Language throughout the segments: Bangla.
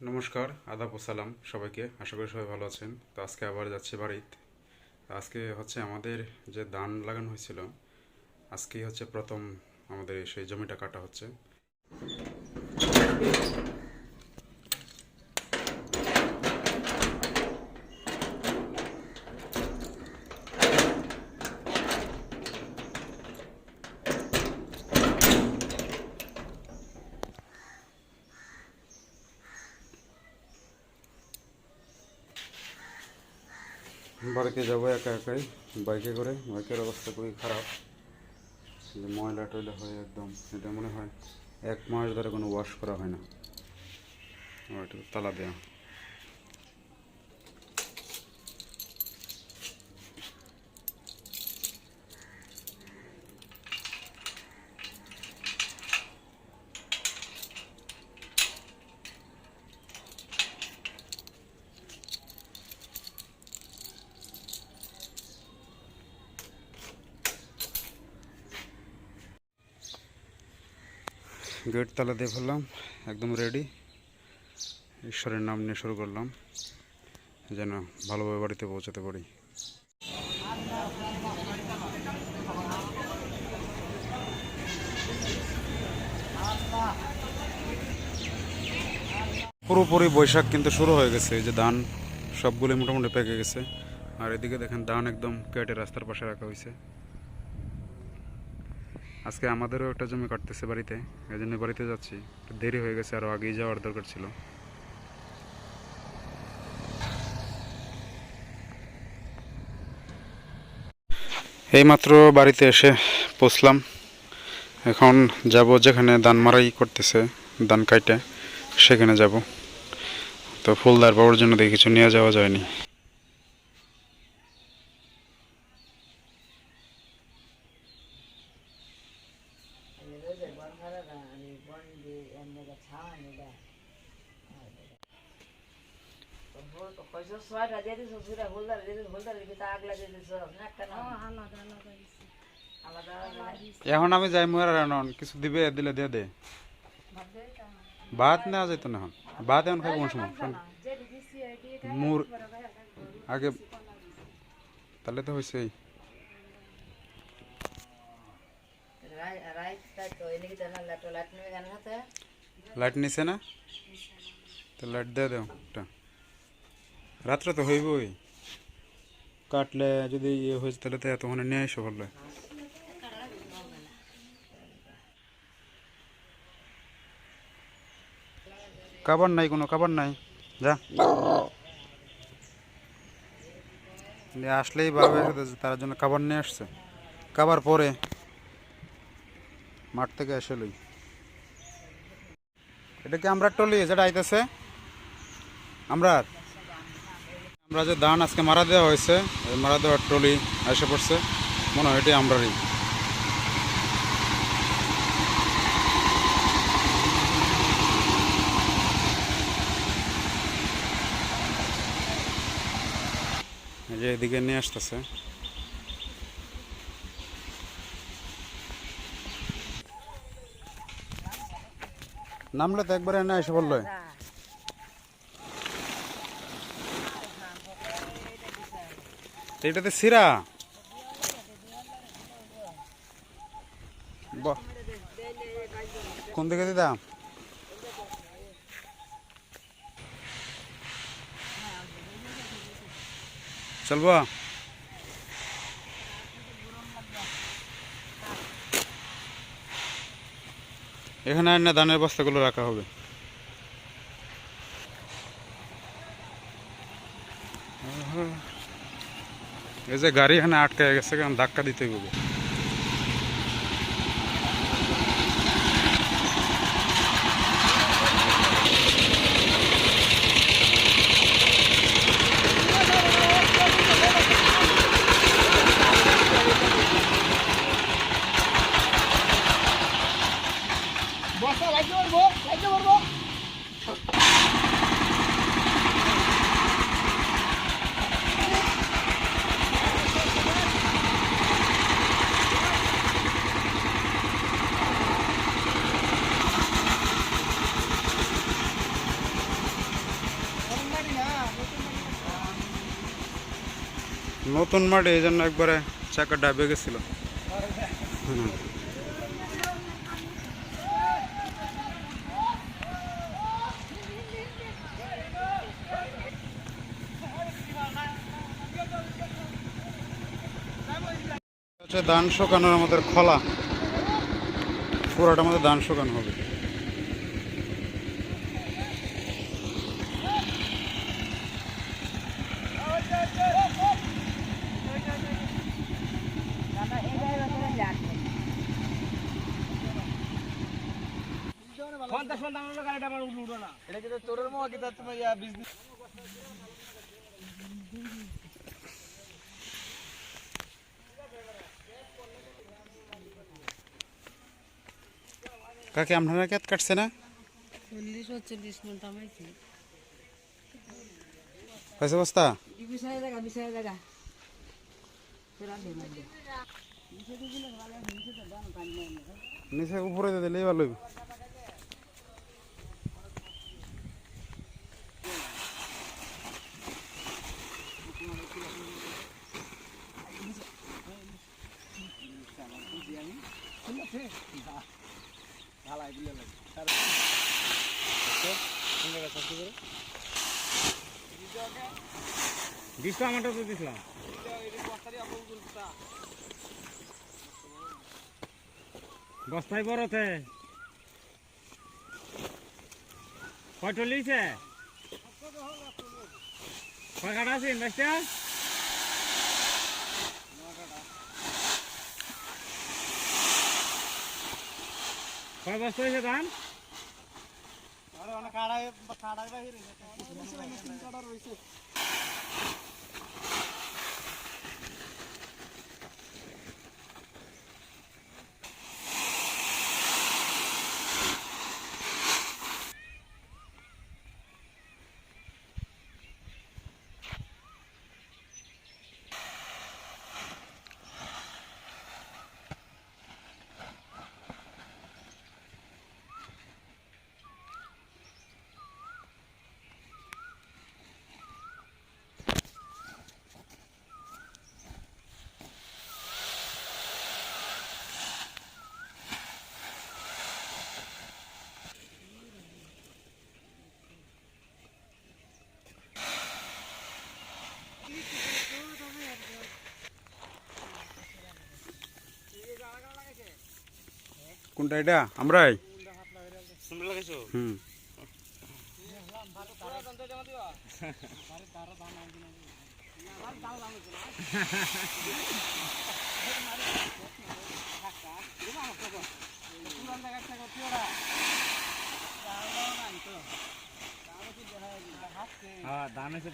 নমস্কার, আদাব ও সালাম সবাইকে। আশা করি সবাই ভালো আছেন। তো আজকে আবার যাচ্ছি বাড়িতে। আজকে হচ্ছে আমাদের যে ধান লাগানো হয়েছিল, আজকেই হচ্ছে প্রথম আমাদের সেই জমিটা কাটা হচ্ছে। বাড়িতে যাবো একা একাই বাইকে করে। বাইকের অবস্থা খুবই খারাপ, যে ময়লা টয়লা হয়ে একদম, এটা মনে হয় 1 মাস ধরে কোনো ওয়াশ করা হয় না। এটা তালা দেওয়া। গেট তালা দিয়ে ফেললাম, একদম রেডি। ঈশ্বরের নাম নিয়ে শুরু করলাম যেন ভালোভাবে বাড়িতে পৌঁছাতে পারি। পুরোপুরি বৈশাখ কিন্তু শুরু হয়ে গেছে। এই যে ধান সবগুলো মোটামুটি পেকে গেছে। আর এদিকে দেখেন ধান একদম কেটে রাস্তার পাশে রাখা হয়েছে। আজকে আমাদেরও একটা জমি কাটতেছে বাড়িতে, এই জন্য বাড়িতে যাচ্ছি। দেরি হয়ে গেছে, আরও আগেই যাওয়ার দরকার ছিল। এইমাত্র বাড়িতে এসে পৌঁছলাম। এখন যাব যেখানে ধান মারাই করতেছে, ধান কাইটে, সেখানে যাব। তো ফুলদার পাওয়ার জন্য দেখি কিছু নিয়ে যাওয়া যায়নি। এখন আমি যাই মোয়ার রানন কিছু দিবে, দিলে দিয়ে দে। ভাত নেওয়া যেত না, এখন ভাত এখন খাবো কোন সময় মুর আগে, তাহলে তো হয়েছেই। লাইট নিছে না, তো লাইট দিয়ে দাও একটা। রাত্রে তো হইবই, কাটলে যদি ইয়ে হয়েছে তাহলে তো এতক্ষণে নিয়ে এসো বললে। কাবার নাই, কোনো কাবার নাই, যা আসলেই ভাবে তার জন্য কাবার নিয়ে আসছে। কাবার পরে মাঠ থেকে এসে লই। এটা কি আমরা টলি যেটা আইতেছে, আমরা যে ধান আজকে মারা দেওয়া হয়েছে, ওই মারা দেওয়ার ট্রলি এসে পড়ছে, মনে হয় এটাই আমরারই। এই যে এদিকে নিয়ে আসতেছে। নামলে তো একবারে না এসে বললো। এটাতে সিরা কোন দিকে দিতাম? চলবো এখানে, আর না ধানের বস্তাগুলো রাখা হবে। এই যে গাড়ি এখানে আটকে গেছে, কারণ ধাক্কা দিতে হবে। নতুন মাঠে এই জন্য একবারে চাকা ডাবে গেছিল। ধান শুকানোর আমাদের খোলা, পুরোটা আমাদের ধান শুকানো হবে। কাকে আপনারা কেত কাটছে না? 40-40 মন টামাইছি। কয়সে বস্তা? বিছায় জায়গা। নিচে উপরে দিলেই ভালো হইব। বস্তায় বড়তে কয়টা লিছে কয় কাটা আছে ইন্ডাস্ট্রিয়া কয় বস্তা হয়েছে ধান কোনটা এটা? আমরাই ধান আছে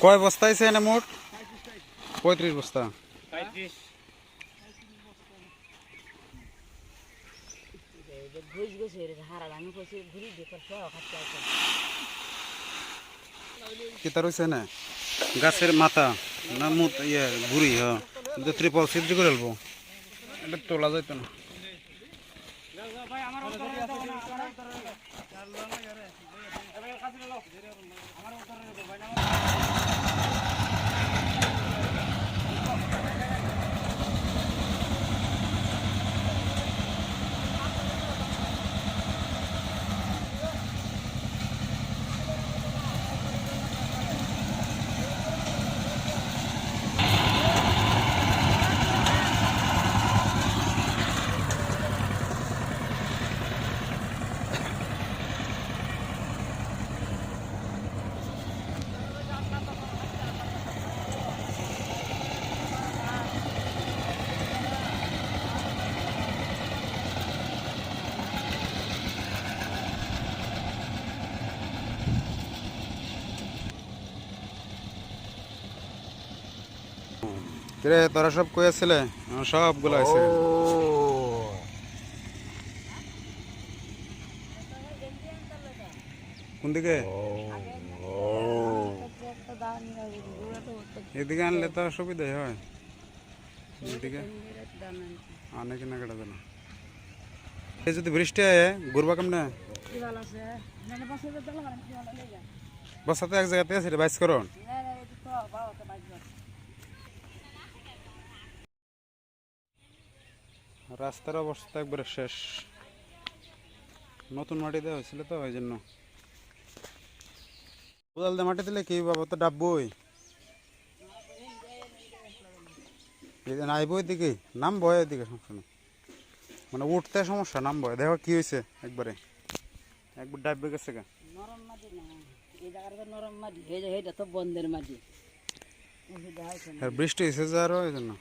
কয় বস্তা আছে এনে মোট? 35 বস্তা। 35 কিতা রয়েছে না গাছের মাথা না মুত ইয়ে ঘুরি হ্যাঁ ত্রিপল সিদ্ধি করে ফেলবো, এটা তোলা যাইতো না। কিরে তোরা সব কই আসছিলে? সবগুলো আছে। কোন দিকে? এদিকে আনলে তো সুবিধা হয়। এদিকে আনে কিনা কেটা জানো এই যদি বৃষ্টি হয় ঘুরবা কেমনে কি ভালো আছে মানে বসে তো চলো মানে কি ভালো লেগে বসাতে এক জায়গাতে আছে বাইস করো না না এই তো বাবা তো বাইক রাস্তার অবস্থা একবারে শেষ নতুন মাটি দেওয়া হয়েছিল তো ওই জন্য কোদাল দিয়ে মাটি দিলে কি বাবা তো ডাববই আইব ওইদিকে নামবো ওইদিকে সমস্যা নেই মানে উঠতে সমস্যা নামবো দেখো কি হয়েছে একবারে একবার ডাববে গেছে গা নরম মাটি না এই জায়গাটা নরম মাটি এইটা তো বন্ধের মাটি অসুবিধা হয়েছে না আর বৃষ্টি হয়েছে যে আরো এই জন্য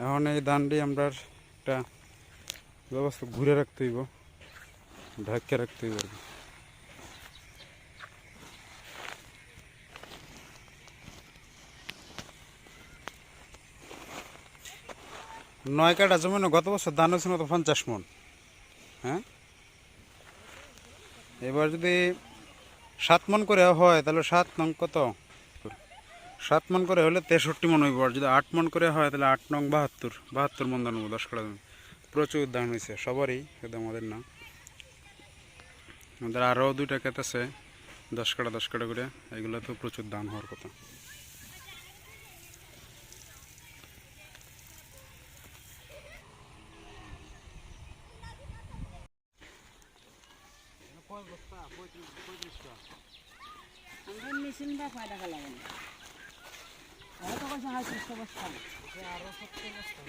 এখন এই ধানটি আমরা একটা ব্যবস্থা ঘুরে রাখতে হইব ঢাকিয়ে রাখতে হইব আর কি। নয় কাটা জমি গত বছর ধান হয়েছিল তো 50 মন হ্যাঁ এবার যদি 7 মন করে হয় তাহলে 7 নং কত 7 মন করে হলে 63 মন হইব আর যদি 8 মন করে হয় তাহলে 8 নং 72 মন ধান হইব 10 কাটা জমি প্রচুর ধান হয়েছে সবারই একদম আমাদের না আমাদের আরও 2টা ক্ষেত আছে 10 কাটা করে এগুলো তো প্রচুর ধান হওয়ার কথা আমরা মেশিনটা 5 টাকা লাগে না হয়তো কইছে 600 বস্তা আরো 70 বস্তা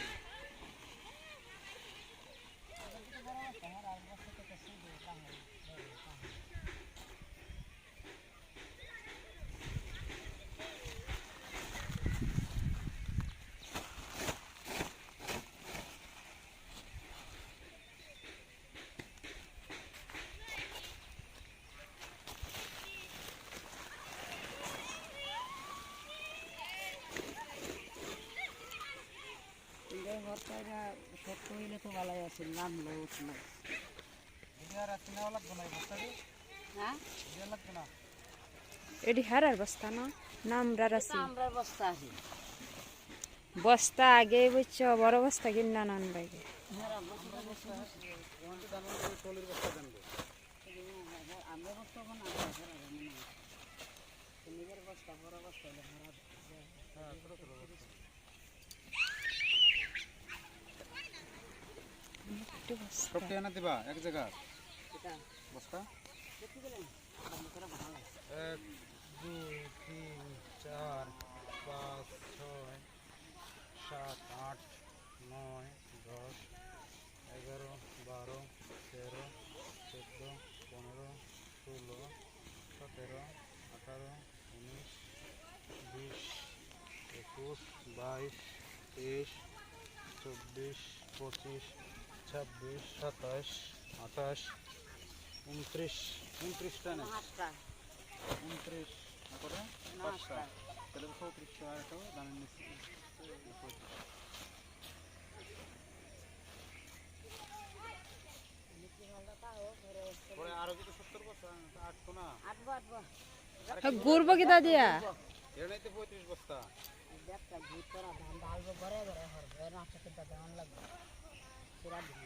ঘরটা শক্ত হইলে তো ভালোই আছে নামলো উঠলো হ্যাঁ এডি হারার বস্তা না নামরার আছে আমরা বস্তা আছে বস্তা আগে বুঝছো বড় বস্তা কিনা নান বাইকে আমরা বস্তা এখন নিজের বস্তা বড় বস্তা সবটি এনে দিবা এক জায়গা বস্তা 1 2 3 4 5 6 7 8 9 10 11 12 13 14 15 16 17 18 19 20 21 22 23 24 25 26 27 28 29 29টা না 29 করে 5টা তাহলে 34 আর একটা দামের নিচে পরে আরো যদি 70 বস্তা 8 তো না ঘুরবো কিতা দিয়া এর নাইতে 35 বস্তা একটা ভিতরা ধান ডালবো ঘরে ঘরে হবে না সেটা ধান লাগবে পুরা দিন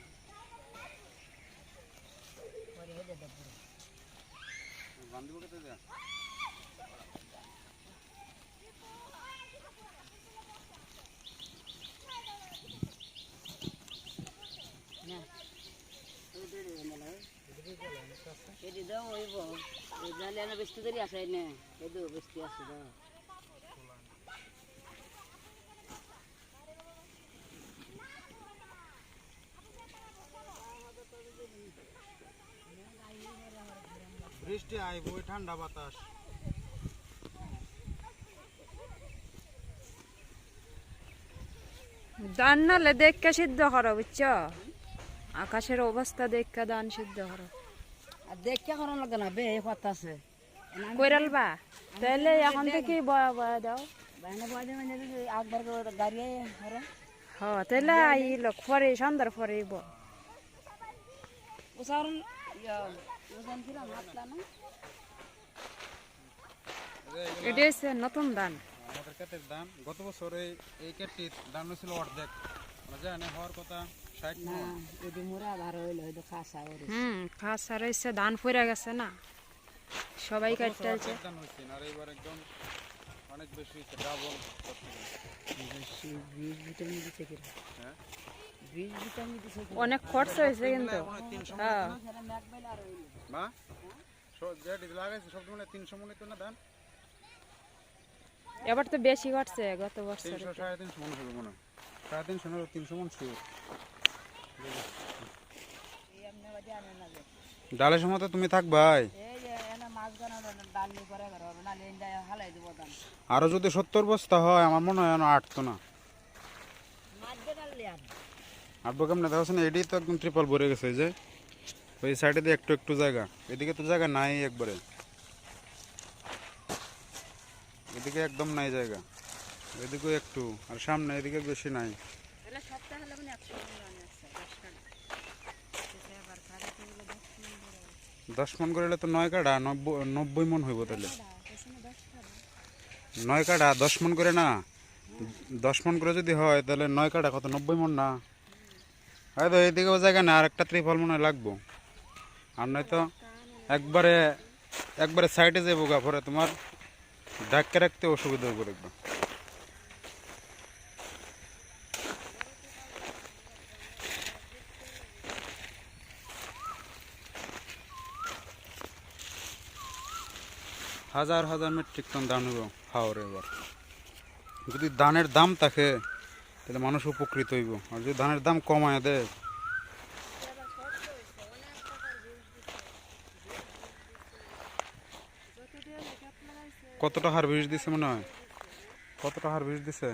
পরে হেদে দেব বান্ধিব কত দেয়া না এটি দাও হইব ওই জালে না বেশি দেরি আসে না এদু বেশি আসে দাও বৃষ্টি আইব ওই ঠান্ডা বাতাস দান নালে দেখে সিদ্ধ করো বুঝছো আকাশের অবস্থা দেখে দান সিদ্ধ করো আর দেখে করার লাগে না বে এই কথা আছে কইরালবা তাহলে এখন থেকে বয়া বয়া দাও বাইনে বাজে মানে একবার করে গাড়ি হরে তাহলে আইলো পরে সন্ধ্যার পরে উসারন ওজন কিরম হাতলা না? এটা হচ্ছে নতুন ধান। আমাদের ক্ষেতের দাম গত বছর এই ক্ষেতটির দাম ছিল অর্ধেক, আমরা জানি হওয়ার কথা 60 না মণ। এদি মোরা ভালো হইলো হয়তো খাসা ওরে খাস আর হচ্ছে ধান ফইরা গেছে না, সবাই গত বছর কাটতে আছে। অর্ধেক দাম হয়েছে, আর এইবার একদম অনেক বেশি হয়েছে, ডাবল। বেশি বীজ ভিটামিন দিছে কিরম হ্যাঁ বীজ ভিটামিন দিছে কিরম অনেক খরচ হয়েছে কিন্তু। হ্যাঁ সেটা ম্যাক বাইলে আর হইলো মা যেটি লাগাইছে সব মানে 300 মণ তো না ধান, এবার তো বেশি ঘটছে গত বছর। 300 350 মণ হবে মনে হয়, 350 না 300 মণ ছিল। এই এমনি বাদে আনে না যে ডালের সময় তো তুমি থাকবাই, এই যে এনে মাছ গানা ডাল নি করে ঘর না লেন যায় হালাই দিব দাম আরো যদি 70 বস্তা হয় আমার মনে হয় আটতো না। মাছ দে ডাল লিয়ান আটবো কেমনে দেখো না, এটি তো একদম ট্রিপল ভরে গেছে, এই যে ওই সাইডে দিয়ে একটু একটু জায়গা, এদিকে তো জায়গা নাই একবারে, এদিকে একদম নাই জায়গা, এদিকেও একটু, আর সামনে এদিকে বেশি নাই। এলা সপ্তাহ হলে মানে 100 টাকা আনে আছে 10 টাকা সে আবার খাড়া করে 10 10 টাকা মণ করলে তো 9 কাঠা 90 মণ হইব তাহলে। পেছনে 10 টাকা 9 কাঠা 10 মণ করে না, 10 মণ করে যদি হয় তাহলে 9 কাঠা কত 90 মণ না? হয়তো এইদিকেও জায়গা না, আর একটা ত্রিপল মনে হয় লাগবো, আর নয়তো একবারে একবারে সাইডে যাবো গা, পরে তোমার ধাক্কা রাখতে অসুবিধা হবে দেখবা। হাজার হাজার মেট্রিক টন ধান হইব হাওরে এবার, যদি ধানের দাম থাকে তাহলে মানুষ উপকৃত হইব, আর যদি ধানের দাম কমায় দেয়। কতটা হারভেস্ট দিছে মনে হয়, কতটা হারভেস্ট দিছে?